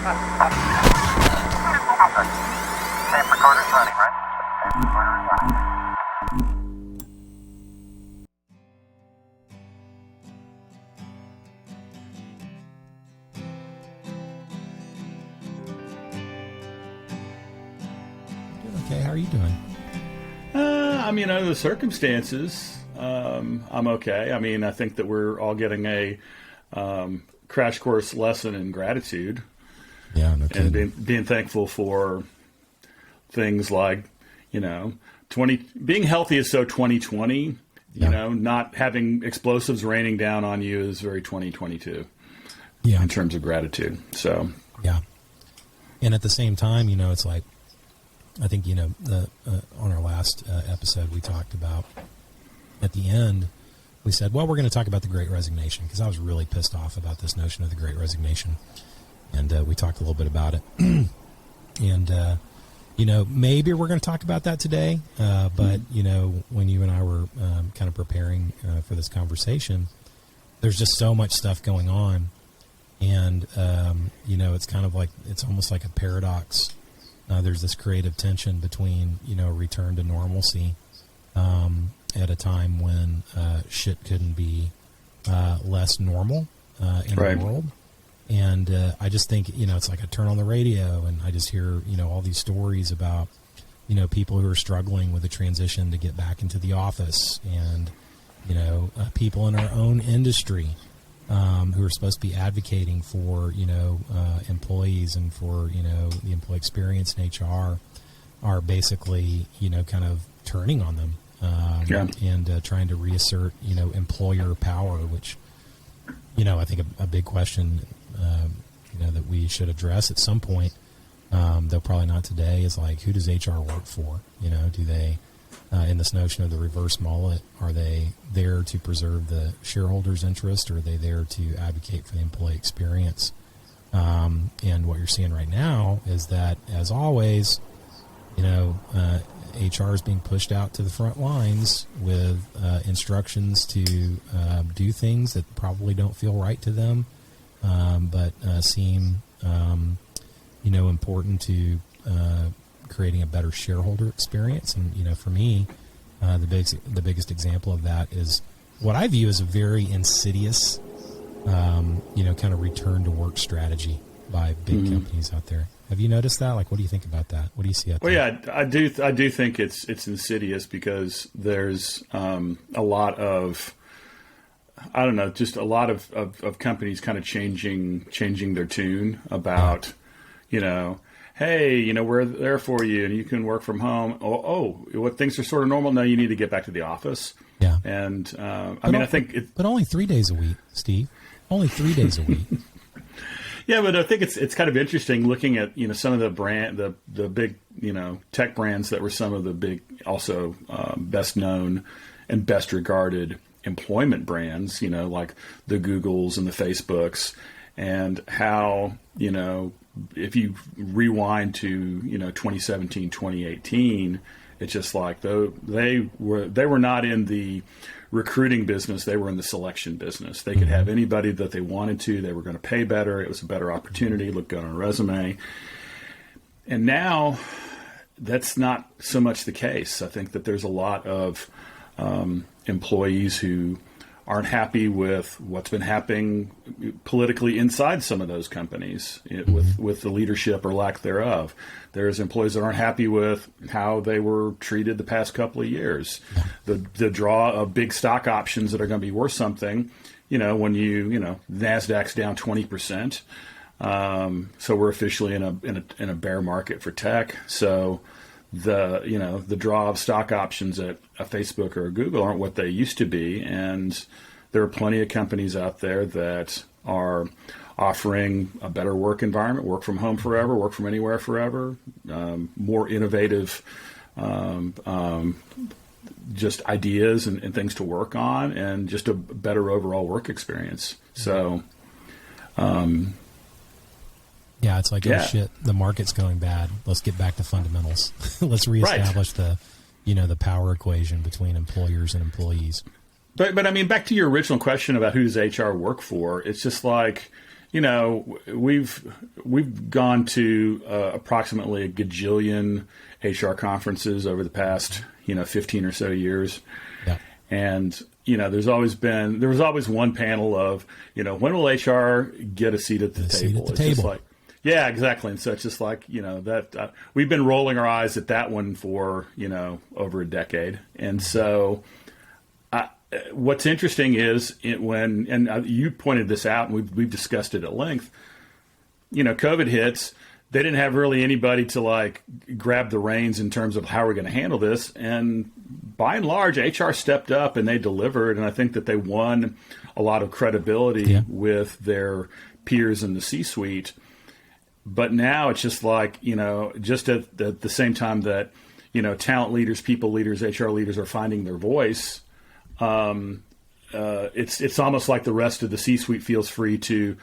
Tape recorder's running, right? Tape recorder's running. Okay, how are you doing? I mean, under the circumstances, I'm okay. I mean, I think that we're all getting a crash course lesson in gratitude. Yeah, no and kidding. being thankful for things like, being healthy is so 2020. Not having explosives raining down on you is very 2022. Yeah, in terms of gratitude. So yeah, and at the same time, it's like, I think, on our last episode, we talked about, at the end, we said, well, we're going to talk about the Great Resignation, because I was really pissed off about this notion of the Great Resignation. And we talked a little bit about it. And, maybe we're going to talk about that today. But, when you and I were kind of preparing for this conversation, there's just so much stuff going on. And, it's kind of like, it's almost like a paradox. There's this creative tension between, return to normalcy at a time when shit couldn't be less normal in Right. the world. And I just think, it's like I turn on the radio and I just hear, all these stories about, people who are struggling with the transition to get back into the office, and, people in our own industry who are supposed to be advocating for, employees and for, the employee experience in HR are basically, kind of turning on them and trying to reassert, employer power, which, I think a big question, that we should address at some point, though probably not today, is like, who does HR work for? Do they, in this notion of the reverse mullet, are they there to preserve the shareholders' interest, or are they there to advocate for the employee experience? And what you're seeing right now is that, as always, HR is being pushed out to the front lines with instructions to do things that probably don't feel right to them, but seem, important to creating a better shareholder experience. And, for me, the biggest example of that is what I view as a very insidious, kind of return to work strategy by big companies out there. Have you noticed that? Like, what do you think about that? What do you see out there? Well, yeah, I do think it's insidious, because there's a lot of, I don't know, just a lot of companies kind of changing their tune about, hey, we're there for you and you can work from home. Oh, what things are sort of normal? No, you need to get back to the office. Yeah. And I think but only 3 days a week, Steve. Only 3 days a week. Yeah, but I think it's kind of interesting looking at some of the big tech brands that were some of the big, also best known and best regarded employment brands, like the Googles and the Facebooks, and how if you rewind to 2017, 2018, it's just like they were not in the recruiting business, they were in the selection business. They could have anybody that they wanted to. They were going to pay better. It was a better opportunity. Look good on a resume. And now that's not so much the case. I think that there's a lot of employees who aren't happy with what's been happening politically inside some of those companies with the leadership or lack thereof. There's employees that aren't happy with how they were treated the past couple of years. The draw of big stock options that are going to be worth something, when NASDAQ's down 20%. So we're officially in a bear market for tech. So the draw of stock options at a Facebook or a Google aren't what they used to be, and there are plenty of companies out there that are offering a better work environment, work from home forever, work from anywhere forever, more innovative just ideas and things to work on, and just a better overall work experience. So yeah, it's like, oh shit, the market's going bad. Let's get back to fundamentals. Let's reestablish the power equation between employers and employees. But I mean, back to your original question about who does HR work for, it's just like, you know, we've gone to approximately a gajillion HR conferences over the past, 15 or so years. Yeah. And, there was always one panel of, when will HR get a seat at the table? It's just like, yeah, exactly. And so it's just like, that we've been rolling our eyes at that one for, over a decade. And so what's interesting is you pointed this out and we've discussed it at length, COVID hits, they didn't have really anybody to like grab the reins in terms of how we're going to handle this. And by and large, HR stepped up and they delivered. And I think that they won a lot of credibility with their peers in the C-suite. But now it's just like, just at the same time that, talent leaders, people leaders, HR leaders are finding their voice. It's almost like the rest of the C-suite feels free to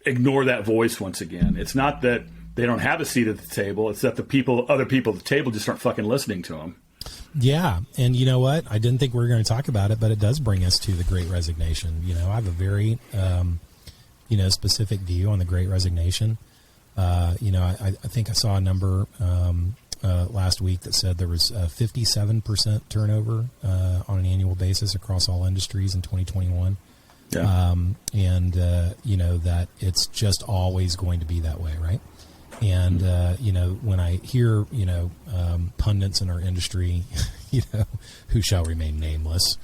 ignore that voice once again. It's not that they don't have a seat at the table. It's that other people at the table just aren't fucking listening to them. Yeah. And you know what? I didn't think we were going to talk about it, but it does bring us to the Great Resignation. I have a very, specific view on the Great Resignation. I think I saw a number last week that said there was 57% turnover on an annual basis across all industries in 2021. Yeah. That it's just always going to be that way, right? And, when I hear, pundits in our industry, who shall remain nameless,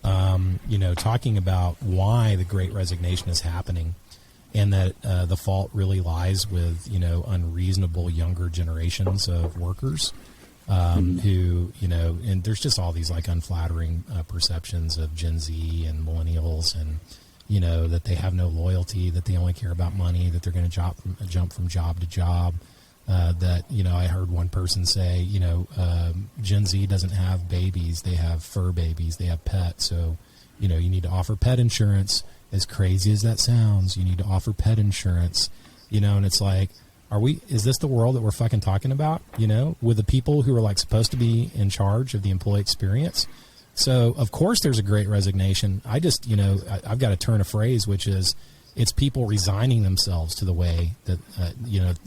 talking about why the Great Resignation is happening and that the fault really lies with, unreasonable younger generations of workers who, and there's just all these like unflattering perceptions of Gen Z and millennials and, that they have no loyalty, that they only care about money, that they're going to jump from job to job. That, I heard one person say, Gen Z doesn't have babies. They have fur babies. They have pets. So, you need to offer pet insurance. As crazy as that sounds, you need to offer pet insurance, and it's like, is this the world that we're fucking talking about, with the people who are like supposed to be in charge of the employee experience? So, of course, there's a Great Resignation. I just, I've got to turn a phrase, which is it's people resigning themselves to the way that,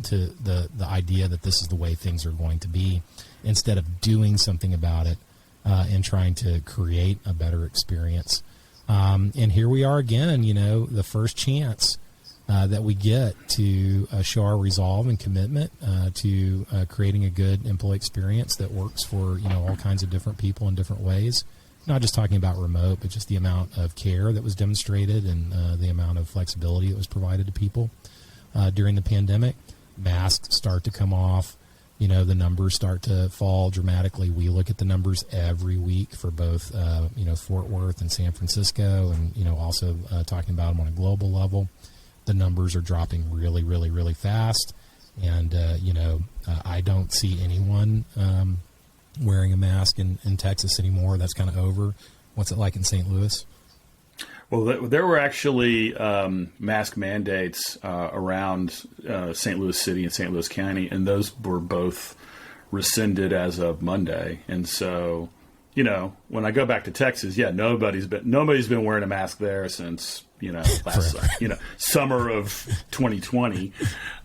to the idea that this is the way things are going to be instead of doing something about it and trying to create a better experience. And here we are again, the first chance that we get to show our resolve and commitment to creating a good employee experience that works for, all kinds of different people in different ways. Not just talking about remote, but just the amount of care that was demonstrated and the amount of flexibility that was provided to people during the pandemic. Masks start to come off. The numbers start to fall dramatically. We look at the numbers every week for both, Fort Worth and San Francisco, and, also talking about them on a global level. The numbers are dropping really, really, really fast. And, I don't see anyone wearing a mask in Texas anymore. That's kind of over. What's it like in St. Louis? Well, there were actually mask mandates around St. Louis City and St. Louis County, and those were both rescinded as of Monday. And so, when I go back to Texas, nobody's been wearing a mask there since summer of 2020.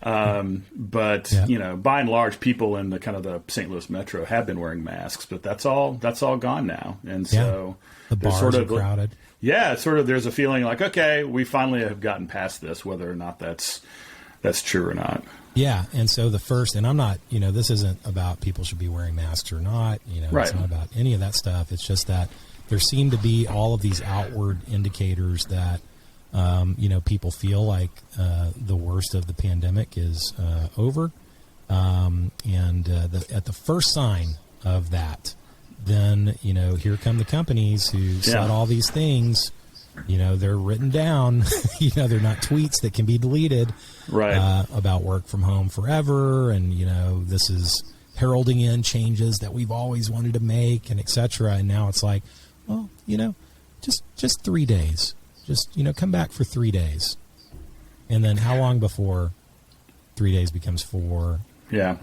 But by and large, people in the kind of the St. Louis metro have been wearing masks, but that's all gone now. And so the bars are crowded. Yeah, it's sort of, there's a feeling like, okay, we finally have gotten past this, whether or not that's true or not. Yeah, and so the first, and I'm not, this isn't about people should be wearing masks or not, right. It's not about any of that stuff. It's just that there seem to be all of these outward indicators that, people feel like the worst of the pandemic is over. At the first sign of that, then, here come the companies who said all these things, they're written down, they're not tweets that can be deleted, right? About work from home forever. And, this is heralding in changes that we've always wanted to make and et cetera. And now it's like, well, just 3 days, just, come back for 3 days. And then how long before 3 days becomes 4? Yeah.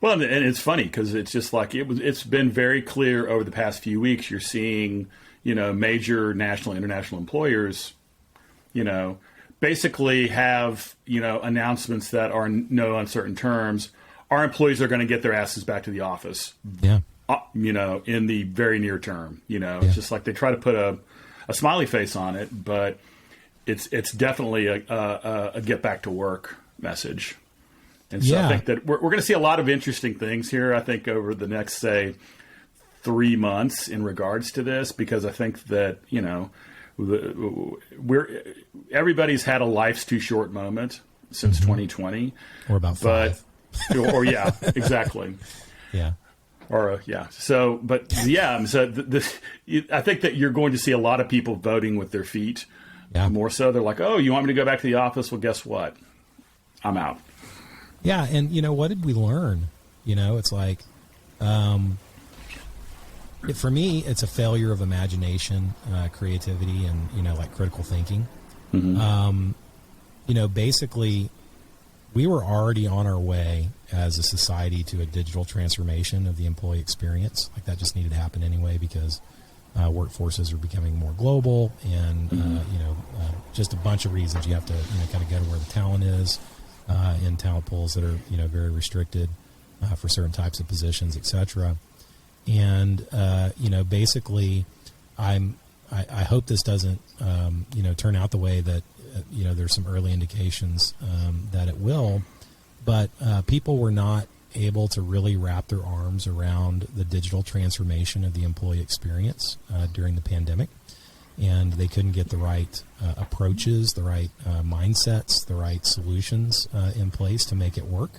Well, and it's funny because it's just like it's been very clear over the past few weeks. You're seeing, major national, international employers, basically have, announcements that are no uncertain terms. Our employees are going to get their asses back to the office. Yeah. In the very near term. It's just like they try to put a smiley face on it, but it's definitely a get back to work message. And so I think that we're going to see a lot of interesting things here, I think, over the next, say, 3 months in regards to this, because I think that, everybody's had a life's too short moment since 2020. Or about 5. Or yeah, exactly. Yeah. I think that you're going to see a lot of people voting with their feet. Yeah. More so, they're like, oh, you want me to go back to the office? Well, guess what? I'm out. Yeah, and what did we learn? It's like, for me, it's a failure of imagination, creativity, and like critical thinking. Mm-hmm. Basically, we were already on our way as a society to a digital transformation of the employee experience. Like that just needed to happen anyway because workforces are becoming more global, and just a bunch of reasons. You have to kind of go to where the talent is in talent pools that are very restricted for certain types of positions, etc. And basically, I hope this doesn't turn out the way that there's some early indications that it will, but people were not able to really wrap their arms around the digital transformation of the employee experience during the pandemic, and they couldn't get the right approaches, the right mindsets, the right solutions in place to make it work.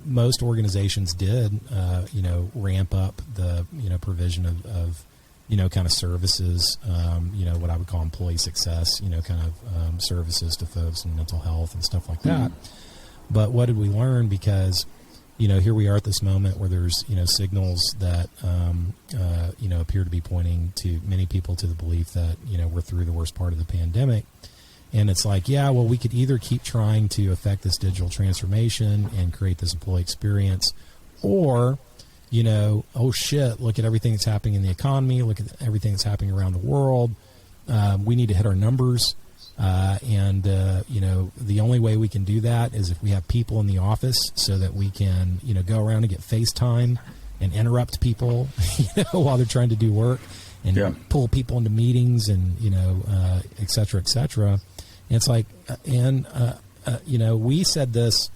Most organizations did, ramp up the, provision of kind of services, what I would call employee success, services to folks in mental health and stuff like that. But what did we learn? Because, here we are at this moment where there's, signals that, appear to be pointing to many people to the belief that, we're through the worst part of the pandemic. And it's like, we could either keep trying to affect this digital transformation and create this employee experience, or, oh shit, look at everything that's happening in the economy, look at everything that's happening around the world. We need to hit our numbers. The only way we can do that is if we have people in the office so that we can, go around and get FaceTime and interrupt people, while they're trying to do work, and pull people into meetings and, et cetera, et cetera. And it's like, we said this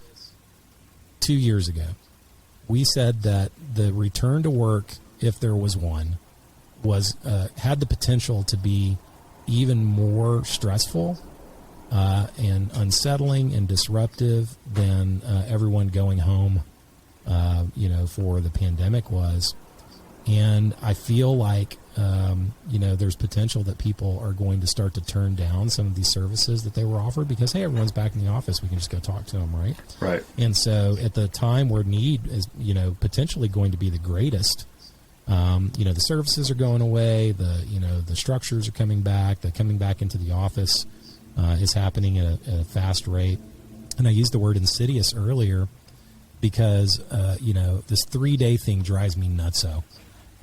2 years ago. We said that the return to work, if there was one, was had the potential to be even more stressful and unsettling and disruptive than everyone going home, for the pandemic was. And I feel like, there's potential that people are going to start to turn down some of these services that they were offered because, hey, everyone's back in the office. We can just go talk to them, right? Right. And so at the time where need is, potentially going to be the greatest, the services are going away. The structures are coming back. The coming back into the office is happening at a fast rate. And I used the word insidious earlier because, this 3-day thing drives me nutso.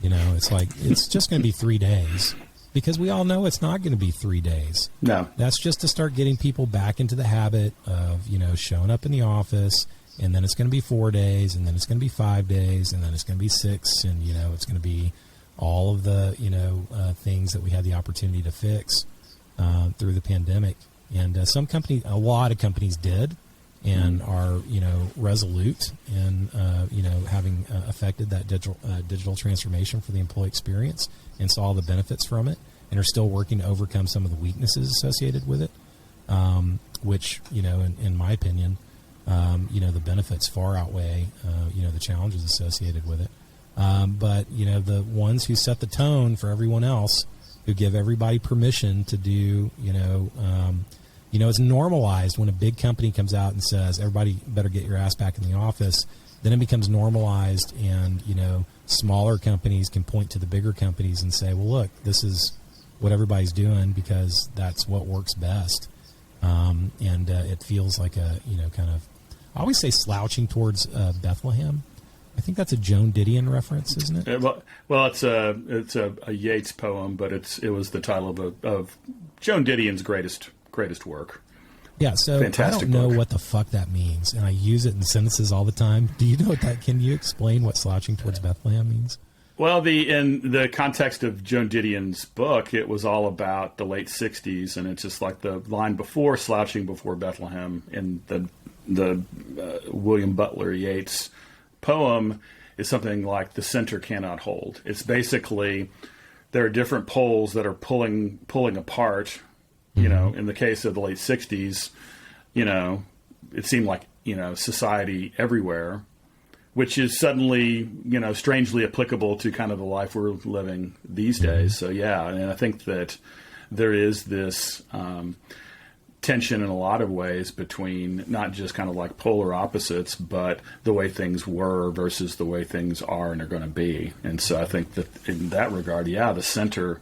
It's like, it's just going to be 3 days because we all know it's not going to be 3 days. No. That's just to start getting people back into the habit of, showing up in the office, and then it's going to be 4 days, and then it's going to be 5 days, and then it's going to be 6, and, it's going to be all of the, things that we had the opportunity to fix through the pandemic. And a lot of companies did and are, resolute in, having affected that digital transformation for the employee experience and saw the benefits from it and are still working to overcome some of the weaknesses associated with it, which, in my opinion, the benefits far outweigh, the challenges associated with it. But, the ones who set the tone for everyone else, who give everybody permission to do, it's normalized when a big company comes out and says, everybody better get your ass back in the office. Then it becomes normalized, and, smaller companies can point to the bigger companies and say, well, look, this is what everybody's doing because that's what works best. It feels like a, kind of, I always say slouching towards Bethlehem. I think that's a Joan Didion reference, isn't it? Well, it's a Yeats poem, but it was the title of Joan Didion's greatest work. Yeah, so Fantastic I don't know book. what the fuck that means, and I use it in sentences all the time. Do you know what that? Can you explain what slouching towards Bethlehem means? Well, in the context of Joan Didion's book, it was all about the late '60s, and it's just like the line before "slouching before Bethlehem" in the William Butler Yeats poem is something like "the center cannot hold." It's basically there are different poles that are pulling apart. You know, in the case of the late '60s, you know, it seemed like, you know, society everywhere, which is suddenly, you know, strangely applicable to kind of the life we're living these days. So, yeah, and I think that there is this tension in a lot of ways between not just kind of like polar opposites, but the way things were versus the way things are and are going to be. And so I think that in that regard, yeah, the center,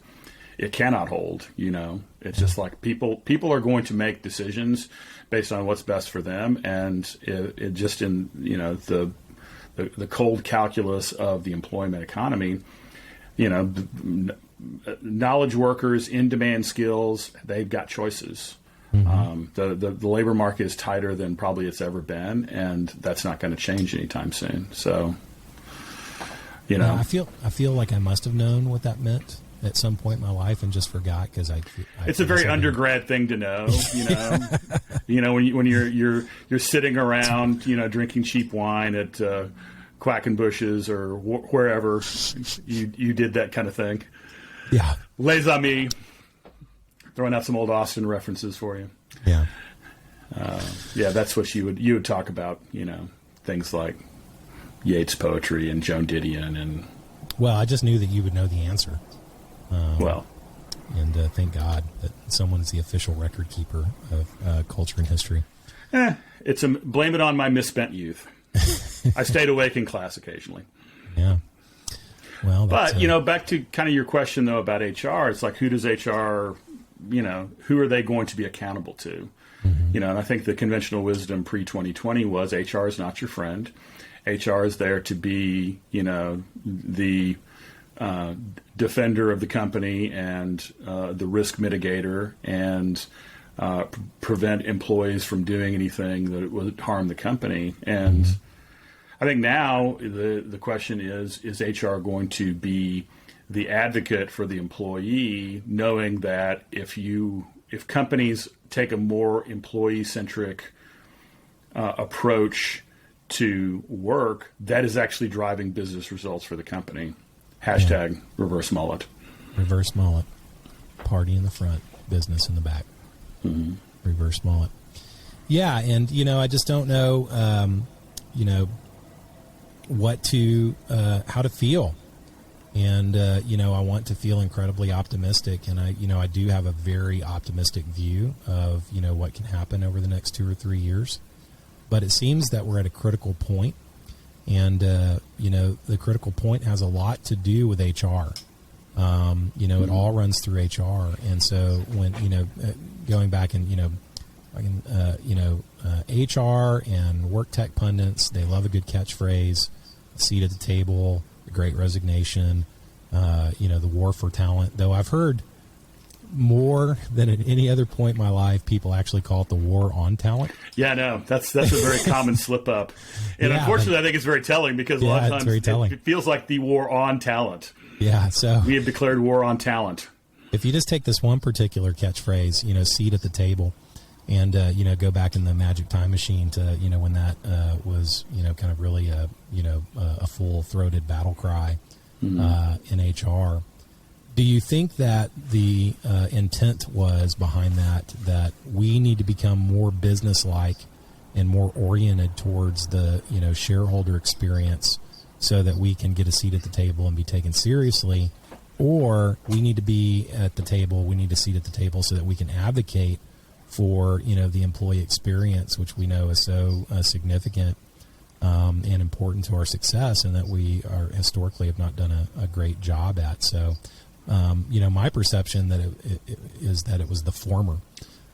it cannot hold, you know. It's just like people are going to make decisions based on what's best for them, and it just in, you know, the cold calculus of the employment economy, you know, knowledge workers, in-demand skills, they've got choices. The labor market is tighter than probably it's ever been, and that's not going to change anytime soon. So, you know, I feel like I must have known what that meant at some point in my life and just forgot because it's a very undergrad thing to know, you know. You know, when you're sitting around, you know, drinking cheap wine at Quackenbush's or wherever you did that kind of thing. Yeah, Les Amis, throwing out some old Austin references for you. Yeah, yeah, that's what you would talk about, you know, things like Yeats poetry and Joan Didion and. Well, I just knew that you would know the answer. And thank God that someone is the official record keeper of culture and history. Blame it on my misspent youth. I stayed awake in class occasionally. Yeah. Well, but, you know, back to kind of your question, though, about HR, it's like, who does HR, you know, who are they going to be accountable to? You know, and I think the conventional wisdom pre-2020 was HR is not your friend. HR is there to be, you know, the defender of the company and the risk mitigator and prevent employees from doing anything that would harm the company. And I think now the question is HR going to be the advocate for the employee, knowing that if companies take a more employee-centric approach to work, that is actually driving business results for the company. Hashtag reverse mullet. Reverse mullet. Party in the front, business in the back. Reverse mullet. Yeah, and, you know, I just don't know, you know, how to feel. And, you know, I want to feel incredibly optimistic. And I do have a very optimistic view of, you know, what can happen over the next 2 or 3 years. But it seems that we're at a critical point. And, you know, the critical point has a lot to do with HR. You know, it all runs through HR. And so when, you know, going back and, you know, HR and work tech pundits, they love a good catchphrase, seat at the table, the Great Resignation, you know, the war for talent. Though I've heard more than at any other point in my life, people actually call it the war on talent. Yeah, no, that's a very common slip up. And unfortunately, I think it's very telling because a lot of times it feels like the war on talent. Yeah, so we have declared war on talent. If you just take this one particular catchphrase, you know, seat at the table, and, you know, go back in the magic time machine to, you know, when that was, you know, kind of really a full-throated battle cry in HR. Do you think that the intent was behind that we need to become more business-like and more oriented towards the, you know, shareholder experience so that we can get a seat at the table and be taken seriously, or we need to be at the table, we need a seat at the table so that we can advocate for, you know, the employee experience, which we know is so significant and important to our success, and that we are historically have not done a great job at. So, you know, my perception that it is that it was the former,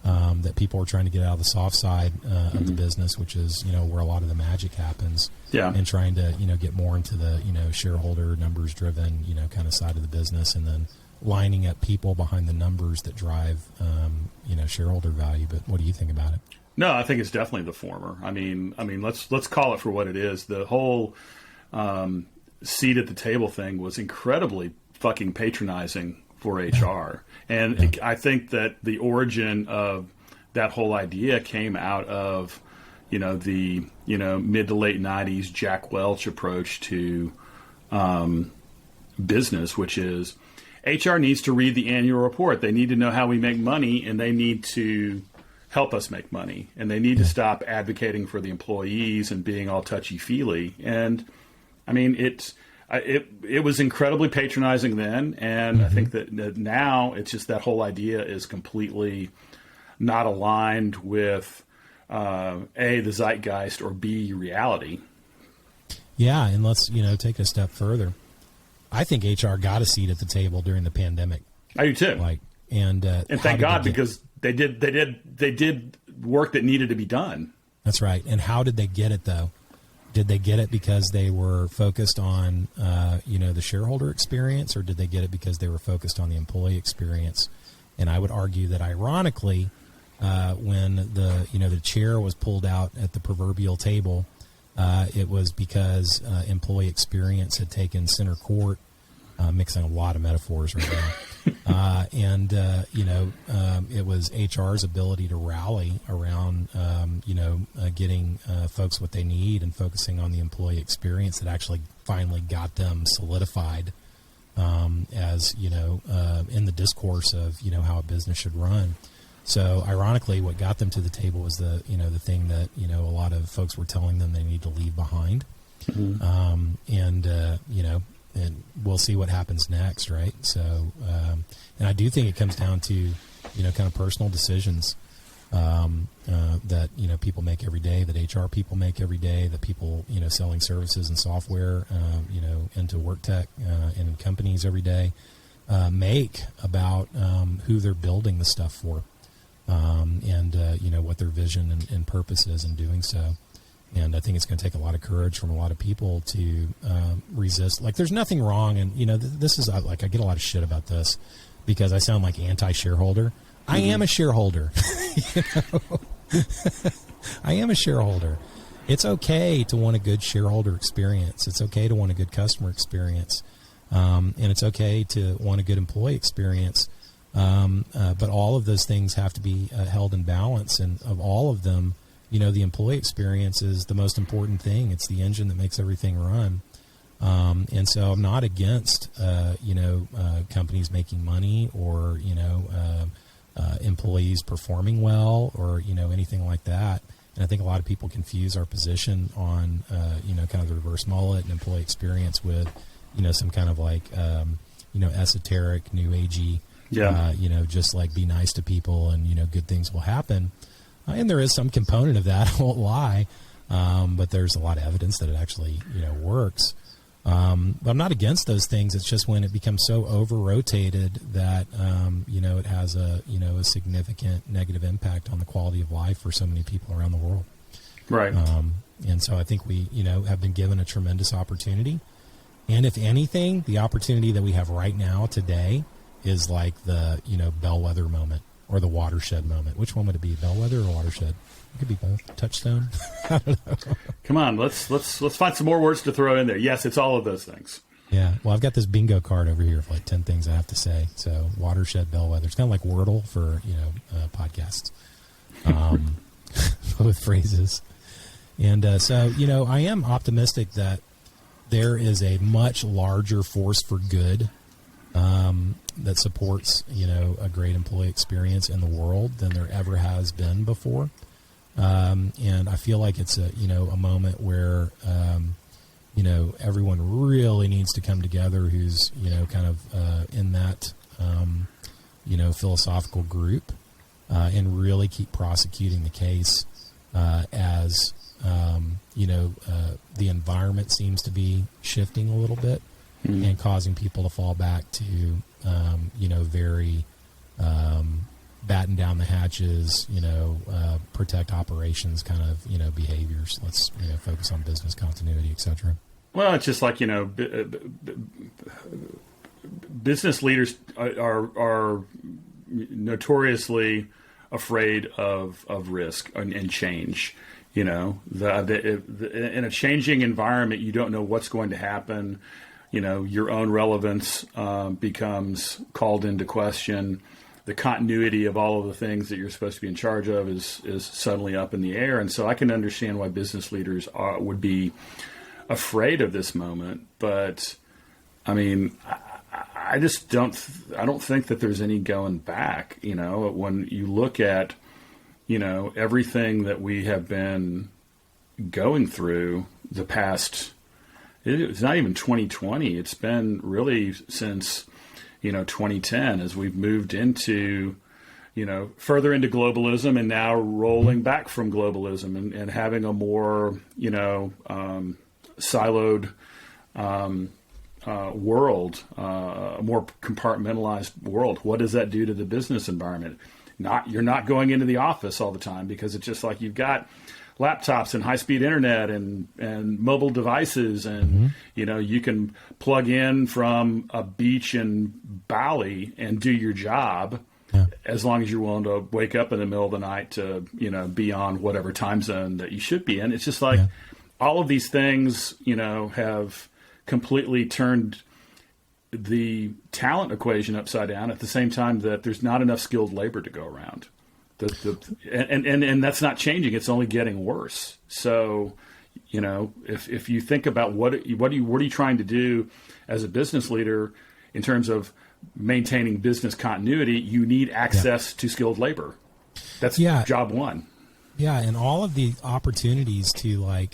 that people are trying to get out of the soft side of the business, which is, you know, where a lot of the magic happens, and trying to, you know, get more into the, you know, shareholder numbers driven, you know, kind of side of the business, and then lining up people behind the numbers that drive, shareholder value. But what do you think about it? No, I think it's definitely the former. I mean, let's call it for what it is. The whole seat at the table thing was incredibly fucking patronizing for HR, and I think that the origin of that whole idea came out of the mid to late 90s Jack Welch approach to business, which is HR needs to read the annual report. They need to know how we make money, and they need to help us make money. And they need to stop advocating for the employees and being all touchy-feely. And, I mean, it was incredibly patronizing then, and I think that now it's just that whole idea is completely not aligned with, A, the zeitgeist, or B, reality. Yeah, and let's, take it a step further. I think HR got a seat at the table during the pandemic. I do too. And thank God, because they did work that needed to be done. That's right. And how did they get it though? Did they get it because they were focused on the shareholder experience, or did they get it because they were focused on the employee experience? And I would argue that ironically, when the chair was pulled out at the proverbial table, it was because employee experience had taken center court, mixing a lot of metaphors right now. It was HR's ability to rally around, getting folks what they need and focusing on the employee experience that actually finally got them solidified as, in the discourse of, how a business should run. So ironically, what got them to the table was the thing that, a lot of folks were telling them they need to leave behind. And we'll see what happens next. Right. So, and I do think it comes down to, kind of personal decisions, that, people make every day, that HR people make every day, that people, selling services and software, into work tech, and in companies every day, make about, who they're building the stuff for. What their vision and purpose is in doing so. And I think it's going to take a lot of courage from a lot of people to resist. Like, there's nothing wrong. And, this is I get a lot of shit about this because I sound like anti-shareholder. I am a shareholder. I am a shareholder. It's okay to want a good shareholder experience. It's okay to want a good customer experience. And it's okay to want a good employee experience. But all of those things have to be held in balance. And of all of them, the employee experience is the most important thing. It's the engine that makes everything run. And so I'm not against, companies making money or, employees performing well or, anything like that. And I think a lot of people confuse our position on, kind of the reverse mullet and employee experience with, some kind of like, esoteric, new agey, just like be nice to people and, good things will happen. And there is some component of that, I won't lie. But there's a lot of evidence that it actually, works. But I'm not against those things. It's just when it becomes so over-rotated that, it has a significant negative impact on the quality of life for so many people around the world. Right. And so I think we, have been given a tremendous opportunity. And if anything, the opportunity that we have right now today is like the, bellwether moment or the watershed moment. Which one would it be, bellwether or watershed? It could be both. Touchstone. I don't know. Come on, let's find some more words to throw in there. Yes, it's all of those things. Yeah. Well, I've got this bingo card over here of like 10 things I have to say. So watershed, bellwether. It's kind of like Wordle for podcasts, with phrases. And so I am optimistic that there is a much larger force for good that supports a great employee experience in the world than there ever has been before. And I feel like it's a moment where, everyone really needs to come together who's, kind of in that, philosophical group and really keep prosecuting the case as, the environment seems to be shifting a little bit and causing people to fall back to, very batten down the hatches, protect operations kind of, behaviors. Let's, focus on business continuity, et cetera. Well, it's just like, business leaders are notoriously afraid of risk and change. In a changing environment, you don't know what's going to happen. Your own relevance becomes called into question. The continuity of all of the things that you're supposed to be in charge of is suddenly up in the air. And so I can understand why business leaders would be afraid of this moment. But I mean, I just don't think that there's any going back. When you look at, everything that we have been going through the past, it's not even 2020. It's been really since, 2010 as we've moved into, further into globalism and now rolling back from globalism and having a more, siloed world, a more compartmentalized world. What does that do to the business environment? You're not going into the office all the time because it's just like you've got laptops and high-speed internet and mobile devices, and you can plug in from a beach in Bali and do your job as long as you're willing to wake up in the middle of the night to be on whatever time zone that you should be in. It's just like all of these things have completely turned the talent equation upside down at the same time that there's not enough skilled labor to go around. And that's not changing. It's only getting worse. So, if you think about what are you trying to do as a business leader in terms of maintaining business continuity, you need access to skilled labor. That's job one. Yeah. And all of the opportunities to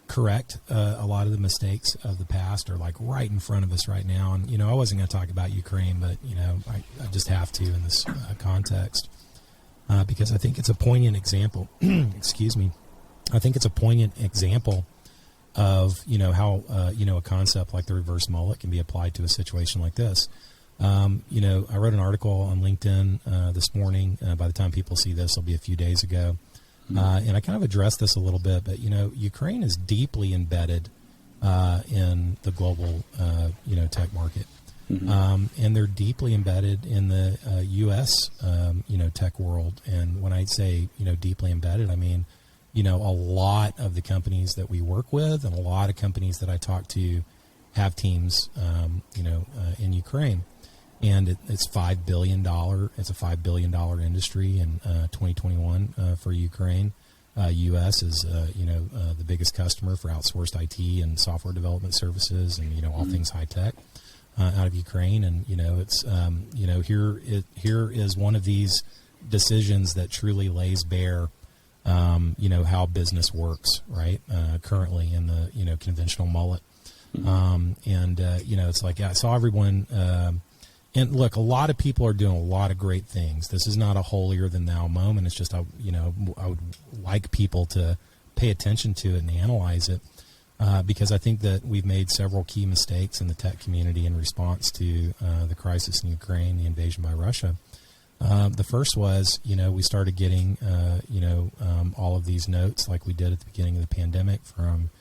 correct a lot of the mistakes of the past are right in front of us right now. And, I wasn't going to talk about Ukraine, but, I just have to in this context. Because I think it's a poignant example. Excuse me. I think it's a poignant example of how a concept like the reverse mullet can be applied to a situation like this. I wrote an article on LinkedIn this morning. By the time people see this, it'll be a few days ago, and I kind of addressed this a little bit. But Ukraine is deeply embedded in the global tech market. And they're deeply embedded in the U.S. Tech world. And when I say deeply embedded, I mean a lot of the companies that we work with and a lot of companies that I talk to have teams in Ukraine. And it's $5 billion. It's a $5 billion industry in 2021 for Ukraine. U.S. is the biggest customer for outsourced IT and software development services and all things high tech. Out of Ukraine, and it's here is one of these decisions that truly lays bare how business works right currently in the conventional mullet, it's like I saw everyone and look, a lot of people are doing a lot of great things. This is not a holier than thou moment. It's just I would like people to pay attention to it and analyze it. Because I think that we've made several key mistakes in the tech community in response to the crisis in Ukraine, the invasion by Russia. The first was, we started getting, all of these notes like we did at the beginning of the pandemic from,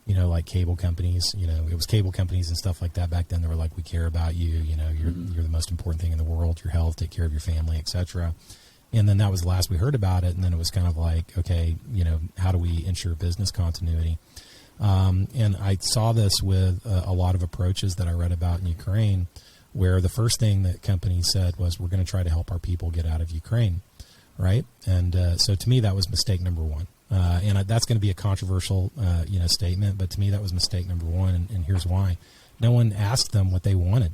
like cable companies. It was cable companies and stuff like that back then. They were like, we care about you. You're the most important thing in the world. Your health, take care of your family, etc. And then that was the last we heard about it. And then it was kind of like, okay, how do we ensure business continuity? And I saw this with a lot of approaches that I read about in Ukraine, where the first thing that companies said was, we're going to try to help our people get out of Ukraine, right? And so to me, that was mistake number one. And that's going to be a controversial, statement, but to me, that was mistake number one, and here's why. No one asked them what they wanted.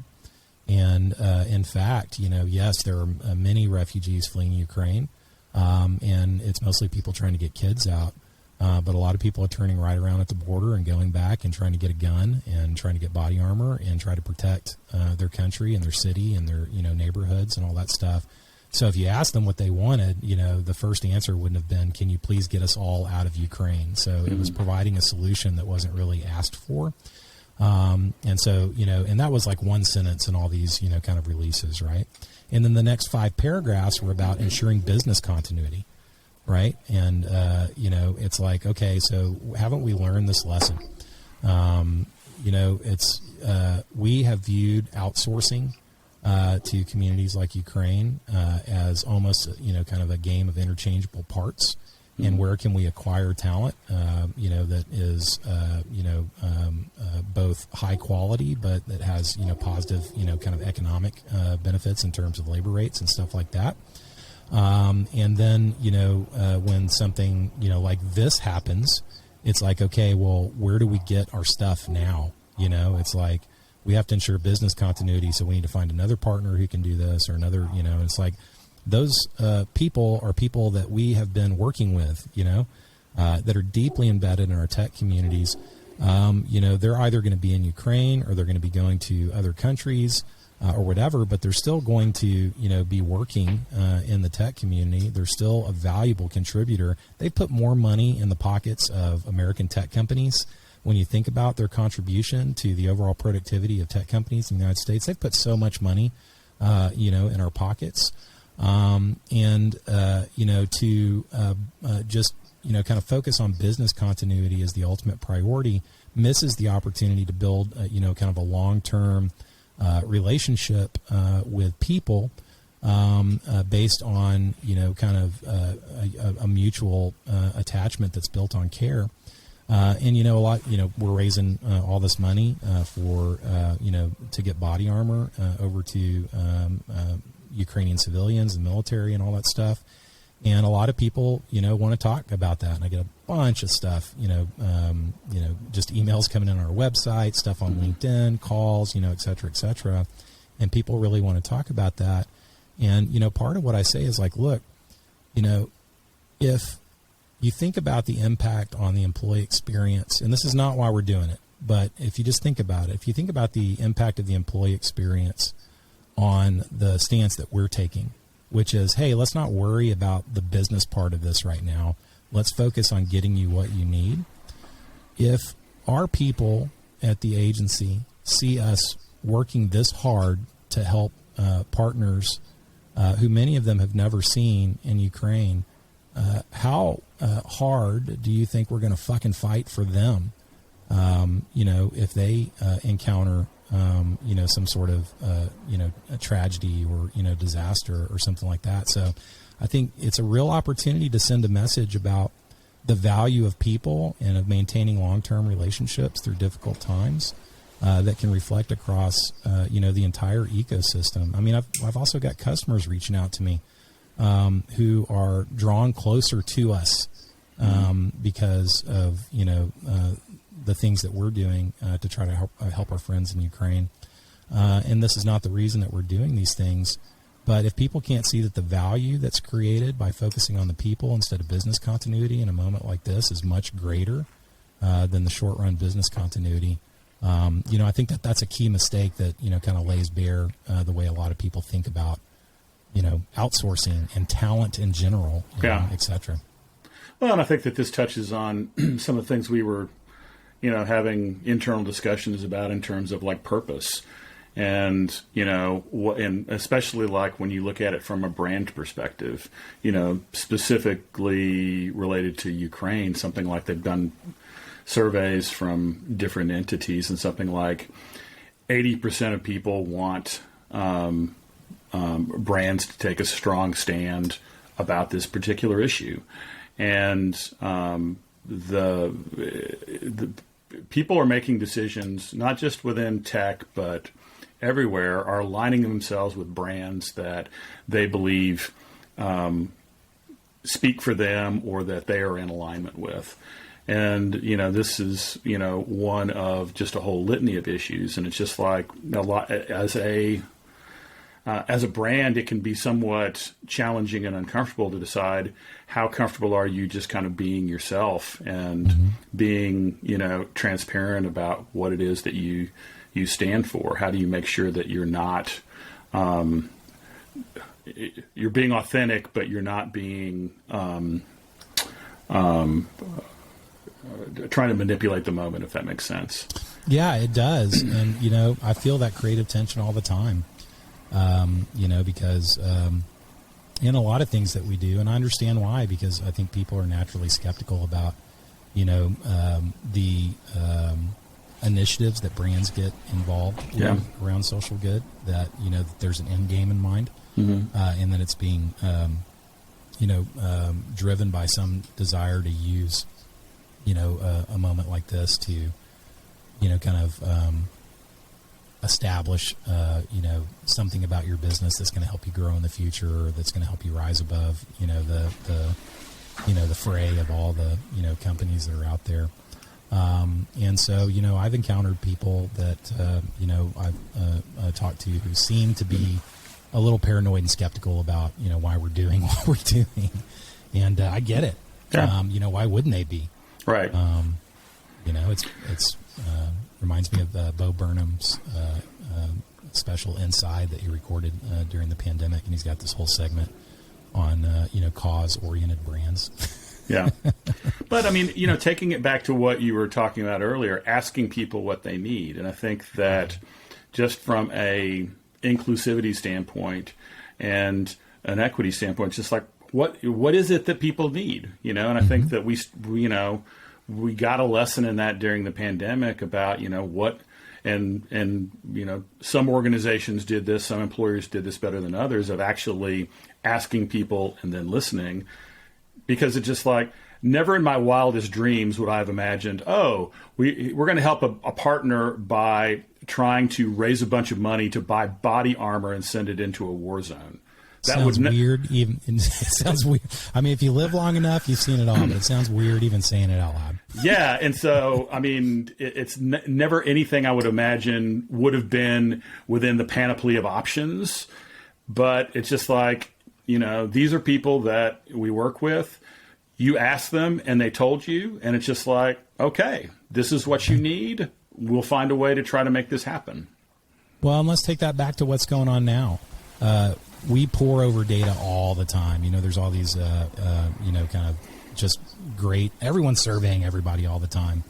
And in fact, yes, there are many refugees fleeing Ukraine, and it's mostly people trying to get kids out. But a lot of people are turning right around at the border and going back and trying to get a gun and trying to get body armor and try to protect their country and their city and their neighborhoods and all that stuff. So if you ask them what they wanted, the first answer wouldn't have been, can you please get us all out of Ukraine? So it was providing a solution that wasn't really asked for. And so, and that was like one sentence in all these, kind of releases, right? And then the next 5 paragraphs were about ensuring business continuity. Right. And, it's like, okay, so haven't we learned this lesson? it's we have viewed outsourcing to communities like Ukraine as almost, kind of a game of interchangeable parts. And where can we acquire talent, that is, both high quality, but that has, positive, kind of economic benefits in terms of labor rates and stuff like that. And then, when something, like this happens, it's like, okay, well, where do we get our stuff now? It's like we have to ensure business continuity. So we need to find another partner who can do this or another, it's like those people are people that we have been working with, that are deeply embedded in our tech communities. They're either going to be in Ukraine or they're going to be going to other countries or whatever, but they're still going to, be working in the tech community. They're still a valuable contributor. They put more money in the pockets of American tech companies. When you think about their contribution to the overall productivity of tech companies in the United States, they've put so much money, in our pockets. To just, kind of focus on business continuity as the ultimate priority misses the opportunity to build, kind of a long-term relationship with people based on, kind of a mutual attachment that's built on care. A lot, we're raising all this money for, to get body armor over to Ukrainian civilians and military and all that stuff. And a lot of people, want to talk about that. And I get a bunch of stuff, just emails coming in on our website, stuff on LinkedIn, calls, et cetera, et cetera. And people really want to talk about that. And, part of what I say is like, look, if you think about the impact on the employee experience, and this is not why we're doing it, but if you just think about it, if you think about the impact of the employee experience on the stance that we're taking, which is, hey, let's not worry about the business part of this right now. Let's focus on getting you what you need. If our people at the agency see us working this hard to help partners who many of them have never seen in Ukraine, how hard do you think we're going to fucking fight for them, if they encounter some sort of, a tragedy or, disaster or something like that. So I think it's a real opportunity to send a message about the value of people and of maintaining long-term relationships through difficult times that can reflect across, the entire ecosystem. I mean, I've also got customers reaching out to me who are drawn closer to us because of, the things that we're doing to try to help our friends in Ukraine. And this is not the reason that we're doing these things. But if people can't see that the value that's created by focusing on the people instead of business continuity in a moment like this is much greater than the short-run business continuity, I think that that's a key mistake that, kind of lays bare the way a lot of people think about, outsourcing and talent in general, et cetera. Well, and I think that this touches on some of the things we were having internal discussions about in terms of like purpose and, and especially like when you look at it from a brand perspective, specifically related to Ukraine, something like they've done surveys from different entities and something like 80% of people want brands to take a strong stand about this particular issue. And the people are making decisions, not just within tech, but everywhere, are aligning themselves with brands that they believe speak for them or that they are in alignment with. And, this is, one of just a whole litany of issues. And it's just like a lot as a brand, it can be somewhat challenging and uncomfortable to decide how comfortable are you just kind of being yourself and being, transparent about what it is that you stand for. How do you make sure that you're not, you're being authentic, but you're not being trying to manipulate the moment, if that makes sense. Yeah, it does. And, I feel that creative tension all the time. Because in a lot of things that we do, and I understand why, because I think people are naturally skeptical about, the initiatives that brands get involved with around social good, that, that there's an end game in mind, and that it's being, driven by some desire to use, a moment like this to, kind of establish, something about your business that's going to help you grow in the future, or that's going to help you rise above, the fray of all the, companies that are out there. And so, I've encountered people that, I've talked to who seem to be a little paranoid and skeptical about, why we're doing what we're doing. And I get it. Yeah. Why wouldn't they be? Right. It's reminds me of Bo Burnham's special Inside that he recorded during the pandemic. And he's got this whole segment on, cause-oriented brands. Yeah. But, taking it back to what you were talking about earlier, asking people what they need. And I think that just from a inclusivity standpoint and an equity standpoint, it's just like, what is it that people need? And I think that we got a lesson in that during the pandemic about, what, and some organizations did this, some employers did this better than others, of actually asking people and then listening. Because it's just like, never in my wildest dreams would I have imagined, we're going to help a partner by trying to raise a bunch of money to buy body armor and send it into a war zone. That sounds weird. It sounds weird. I mean, if you live long enough, you've seen it all, but it sounds weird even saying it out loud. Yeah. And so, it's never anything I would imagine would have been within the panoply of options. But it's just like, these are people that we work with. You asked them and they told you, and it's just like, okay, this is what you need. We'll find a way to try to make this happen. Well, and let's take that back to what's going on now. We pour over data all the time. There's all these, kind of just great, everyone's surveying everybody all the time,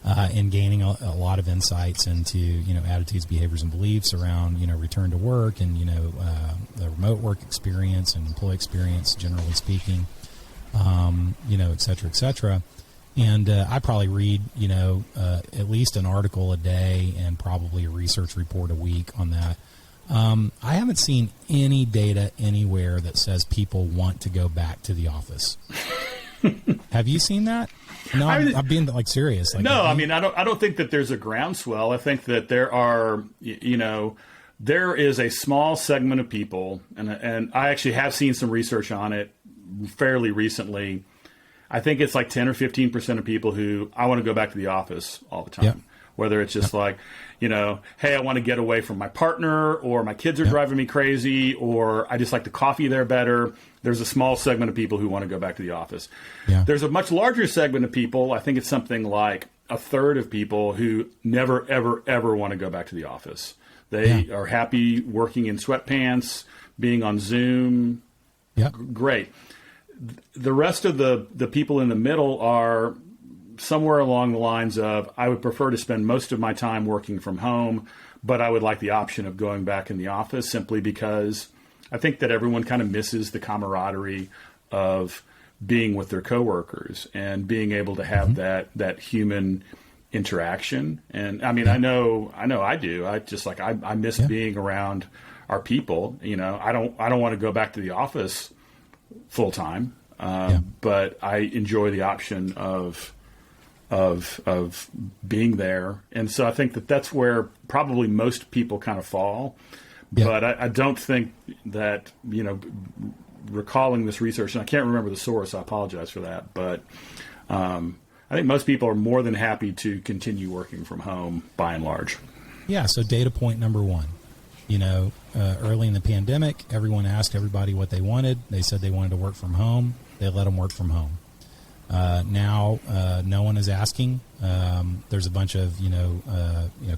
and gaining a lot of insights into, attitudes, behaviors, and beliefs around, return to work and, the remote work experience and employee experience, generally speaking, et cetera, et cetera. And I probably read, at least an article a day and probably a research report a week on that. I haven't seen any data anywhere that says people want to go back to the office. Have you seen that? No, I'm being serious. No, I don't think that there's a groundswell. I think that there are, there is a small segment of people, and I actually have seen some research on it fairly recently. I think it's like 10 or 15% of people who I want to go back to the office all the time. Yep. Whether it's just like, hey, I want to get away from my partner, or my kids are driving me crazy, or I just like the coffee there better. There's a small segment of people who want to go back to the office. Yeah. There's a much larger segment of people, I think it's something like a third of people, who never, ever, ever want to go back to the office. They are happy working in sweatpants, being on Zoom. Yeah. Great. The rest of the people in the middle are somewhere along the lines of, I would prefer to spend most of my time working from home, but I would like the option of going back in the office, simply because I think that everyone kind of misses the camaraderie of being with their coworkers and being able to have that human interaction. And I know I do. I miss being around our people. I don't want to go back to the office full time, but I enjoy the option of being there. And so I think that that's where probably most people kind of fall. Yeah. But I don't think that, recalling this research, and I can't remember the source, I apologize for that, but I think most people are more than happy to continue working from home by and large. Yeah, so data point number one. Early in the pandemic, everyone asked everybody what they wanted. They said they wanted to work from home. They let them work from home. Now, no one is asking. There's a bunch of,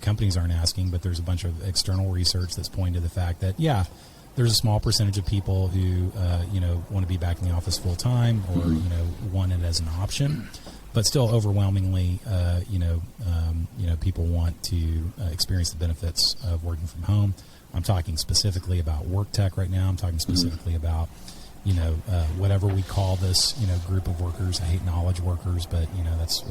companies aren't asking, but there's a bunch of external research that's pointing to the fact that, there's a small percentage of people who, want to be back in the office full time, or, want it as an option. But still, overwhelmingly, people want to experience the benefits of working from home. I'm talking specifically about work tech right now. I'm talking specifically about, whatever we call this, group of workers. I hate knowledge workers, but, that's,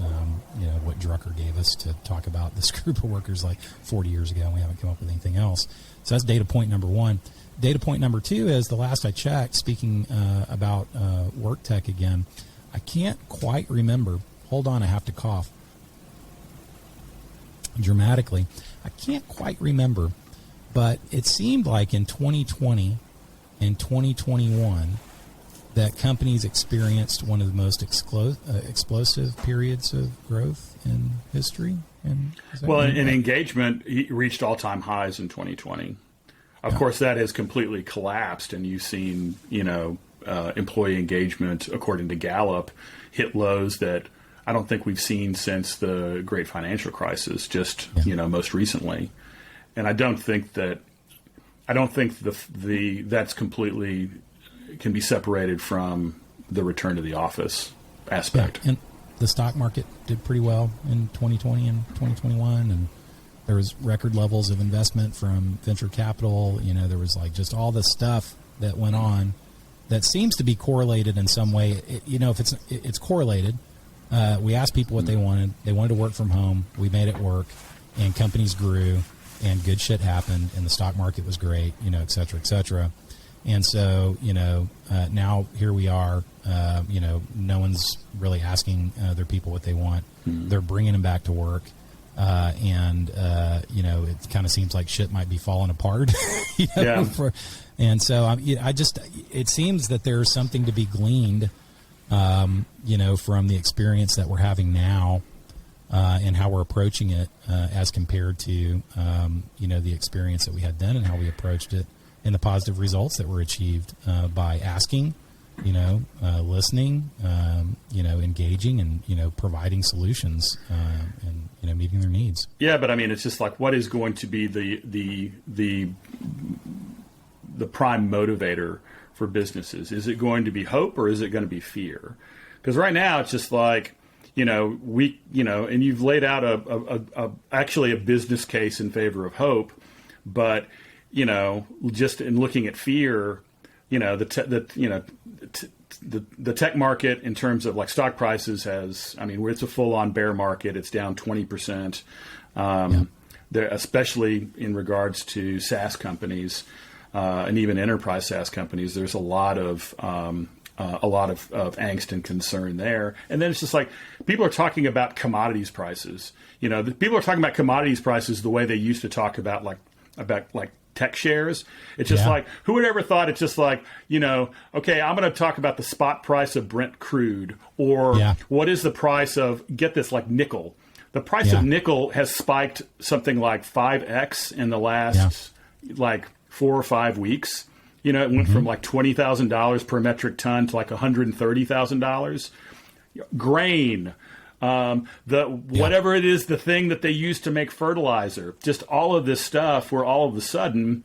what Drucker gave us to talk about this group of workers like 40 years ago. We haven't come up with anything else. So that's data point number one. Data point number two is, the last I checked, speaking about work tech again, I can't quite remember. Hold on, I have to cough dramatically. I can't quite remember, but it seemed like in 2020 and 2021 that companies experienced one of the most explosive periods of growth in history. And engagement reached all-time highs in 2020. Of course, that has completely collapsed, and you've seen, employee engagement, according to Gallup, hit lows that I don't think we've seen since the Great Financial Crisis, most recently. And I don't think that's completely can be separated from the return to the office aspect. Yeah, and the stock market did pretty well in 2020 and 2021, and there was record levels of investment from venture capital. There was just all this stuff that went on that seems to be correlated in some way. If it's correlated. We asked people what they wanted. They wanted to work from home. We made it work, and companies grew, and good shit happened, and the stock market was great, et cetera, et cetera. And so, now here we are. No one's really asking their people what they want. Mm-hmm. They're bringing them back to work. And it kind of seems like shit might be falling apart. Yeah. And so it seems that there's something to be gleaned, from the experience that we're having now, and how we're approaching it, as compared to, the experience that we had then and how we approached it, and the positive results that were achieved, by asking, listening, engaging, and, providing solutions, and, meeting their needs. Yeah, but it's just like, what is going to be the prime motivator for businesses? Is it going to be hope, or is it going to be fear? Because right now it's just like, and you've laid out actually a business case in favor of hope, but just in looking at fear, the tech market in terms of like stock prices it's a full on bear market. It's down 20%. There, especially in regards to SaaS companies, and even enterprise SaaS companies, there's a lot of angst and concern there. And then it's just like, people are talking about commodities prices. People are talking about commodities prices the way they used to talk about tech shares. It's just like, who would ever thought it's just like, okay, I'm going to talk about the spot price of Brent crude, or what is the price of, get this, like nickel. The price of nickel has spiked something like 5x in the last 4 or 5 weeks. It went from like $20,000 per metric ton to like $130,000. Grain, whatever it is, the thing that they use to make fertilizer, just all of this stuff, where all of a sudden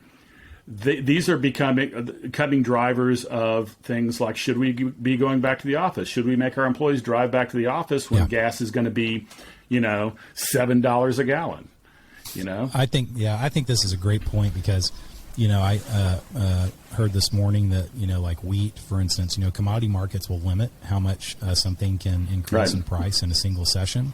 these are becoming drivers of things like, should we be going back to the office? Should we make our employees drive back to the office when gas is going to be, $7 a gallon? I think this is a great point, because I heard this morning that, like wheat, for instance, commodity markets will limit how much something can increase in price in a single session.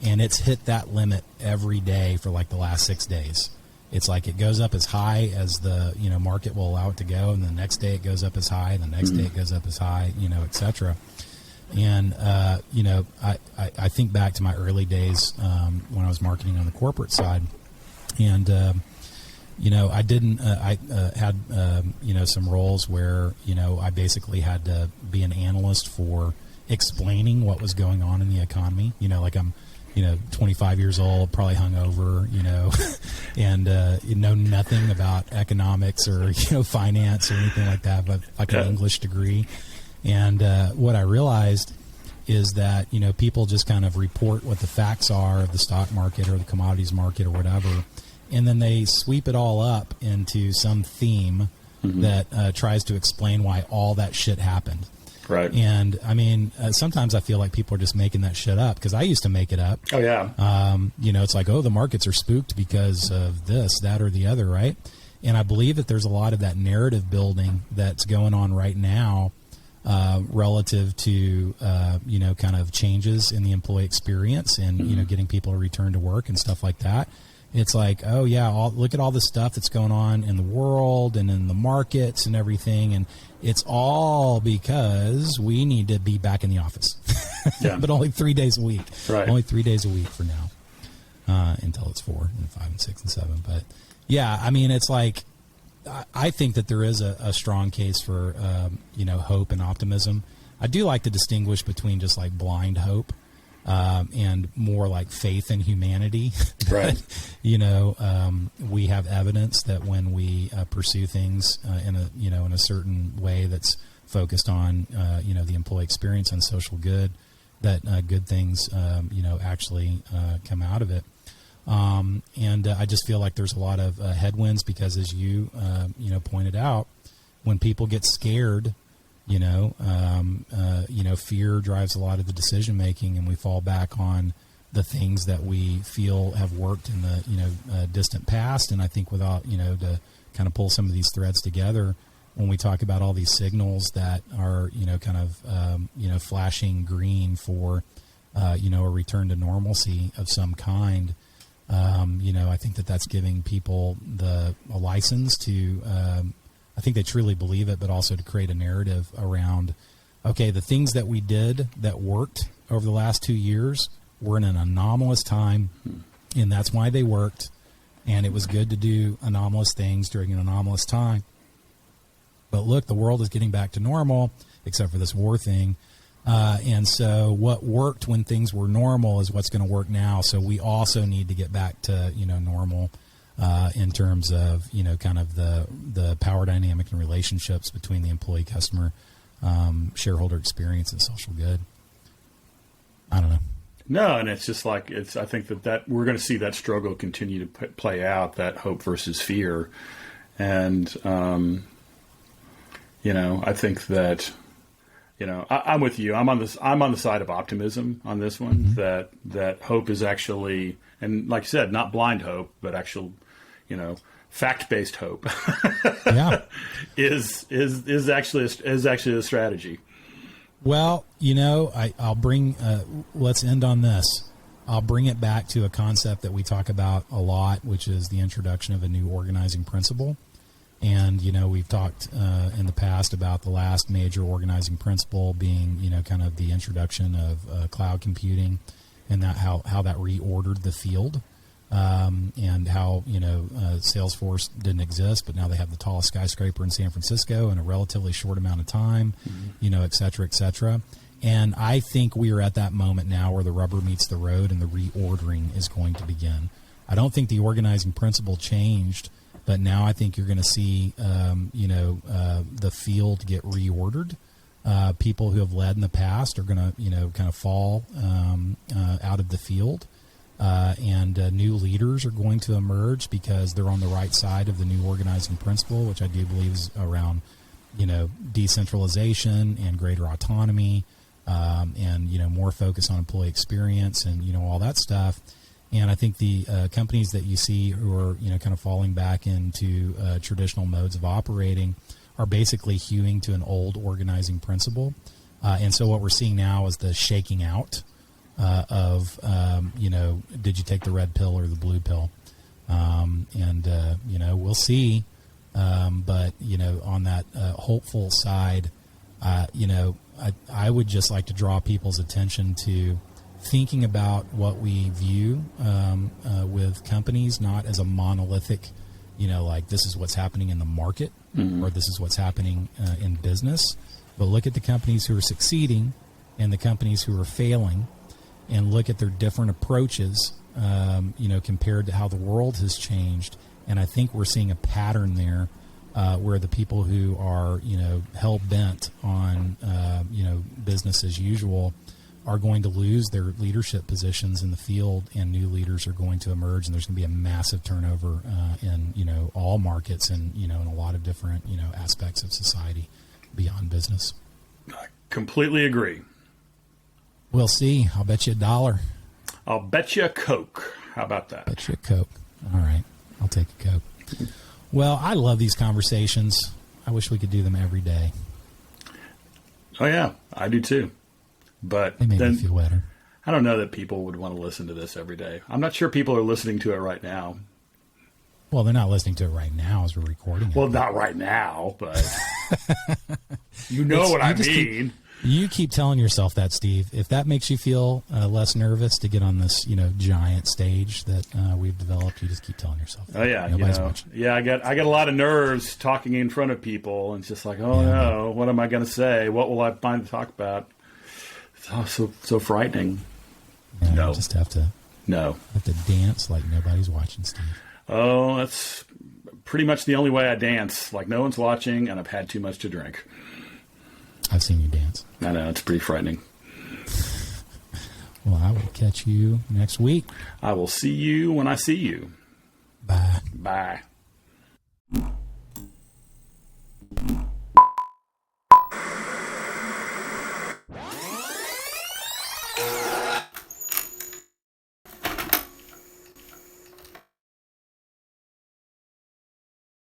And it's hit that limit every day for like the last 6 days. It's like it goes up as high as the, market will allow it to go. And the next day it goes up as high. And the next day it goes up as high, et cetera. And, I think back to my early days when I was marketing on the corporate side. And, I didn't, I had, some roles where, I basically had to be an analyst for explaining what was going on in the economy. Like I'm, 25 years old, probably hungover, and know nothing about economics or, finance or anything like that, but like an English degree. And what I realized is that, people just kind of report what the facts are of the stock market or the commodities market or whatever. And then they sweep it all up into some theme that tries to explain why all that shit happened. Right. And sometimes I feel like people are just making that shit up, because I used to make it up. Oh, yeah. It's like, the markets are spooked because of this, that, or the other, right? And I believe that there's a lot of that narrative building that's going on right now relative to, kind of changes in the employee experience and, getting people to return to work and stuff like that. It's like, oh, yeah, look at all the stuff that's going on in the world and in the markets and everything. And it's all because we need to be back in the office. Yeah. But only 3 days a week. Right. Only 3 days a week for now until it's 4 and 5 and 6 and 7. But, yeah, I mean, it's like I think that there is a strong case for, hope and optimism. I do like to distinguish between just like blind hope and more like faith in humanity. Right. We have evidence that when we pursue things in a certain way that's focused on, the employee experience and social good, that good things, actually come out of it. And I just feel like there's a lot of headwinds because, as you, pointed out, when people get scared, fear drives a lot of the decision making, and we fall back on the things that we feel have worked in the, distant past. And I think without, to kind of pull some of these threads together, when we talk about all these signals that are, flashing green for, a return to normalcy of some kind, I think that's giving people a license to, I think they truly believe it, but also to create a narrative around, okay, the things that we did that worked over the last 2 years were in an anomalous time, and that's why they worked, and it was good to do anomalous things during an anomalous time. But look, the world is getting back to normal, except for this war thing. And so what worked when things were normal is what's going to work now. So we also need to get back to, normal in terms of, kind of the power dynamic and relationships between the employee, customer, shareholder experience, and social good. I don't know. No, and it's just like I think that we're going to see that struggle continue to play out, that hope versus fear. And, I think that, I'm with you. I'm on the side of optimism on this one, that hope is actually, and like you said, not blind hope, but actual, fact-based hope yeah. is actually a strategy. Well, I'll bring, let's end on this. I'll bring it back to a concept that we talk about a lot, which is the introduction of a new organizing principle. And, we've talked in the past about the last major organizing principle being, kind of the introduction of cloud computing and that how that reordered the field and how, Salesforce didn't exist, but now they have the tallest skyscraper in San Francisco in a relatively short amount of time, et cetera, et cetera. And I think we are at that moment now where the rubber meets the road and the reordering is going to begin. I don't think the organizing principle changed, but now I think you're going to see, the field get reordered. People who have led in the past are going to, kind of fall out of the field. And new leaders are going to emerge because they're on the right side of the new organizing principle, which I do believe is around, decentralization and greater autonomy and, more focus on employee experience and, all that stuff. And I think the companies that you see who are, kind of falling back into traditional modes of operating are basically hewing to an old organizing principle. And so what we're seeing now is the shaking out of, did you take the red pill or the blue pill? We'll see. But, on that hopeful side, I would just like to draw people's attention to thinking about what we view with companies, not as a monolithic, like this is what's happening in the market or this is what's happening in business, but look at the companies who are succeeding and the companies who are failing and look at their different approaches, compared to how the world has changed. And I think we're seeing a pattern there where the people who are, hell-bent on, business as usual are going to lose their leadership positions in the field, and new leaders are going to emerge, and there's going to be a massive turnover in all markets and in a lot of different aspects of society beyond business. I completely agree. We'll see. I'll bet you $1. I'll bet you a Coke. How about that? Bet you a Coke. All right, I'll take a Coke. Well, I love these conversations. I wish we could do them every day. Oh, yeah, I do too. But They make then me feel better. I don't know that people would want to listen to this every day. I'm not sure people are listening to it right now. Well, they're not listening to it right now as we're recording it. Well, not right now, but you know what I mean. You keep telling yourself that, Steve. If that makes you feel less nervous to get on this, giant stage that we've developed, you just keep telling yourself that. Oh yeah, Nobody's watching. yeah. I got a lot of nerves talking in front of people, and it's just like, no, what am I going to say? What will I find to talk about? It's so frightening. Yeah, No. You just have to dance like nobody's watching, Steve. Oh, that's pretty much the only way I dance. Like no one's watching, and I've had too much to drink. I've seen you dance. I know, it's pretty frightening. Well, I will catch you next week. I will see you when I see you. Bye. Bye.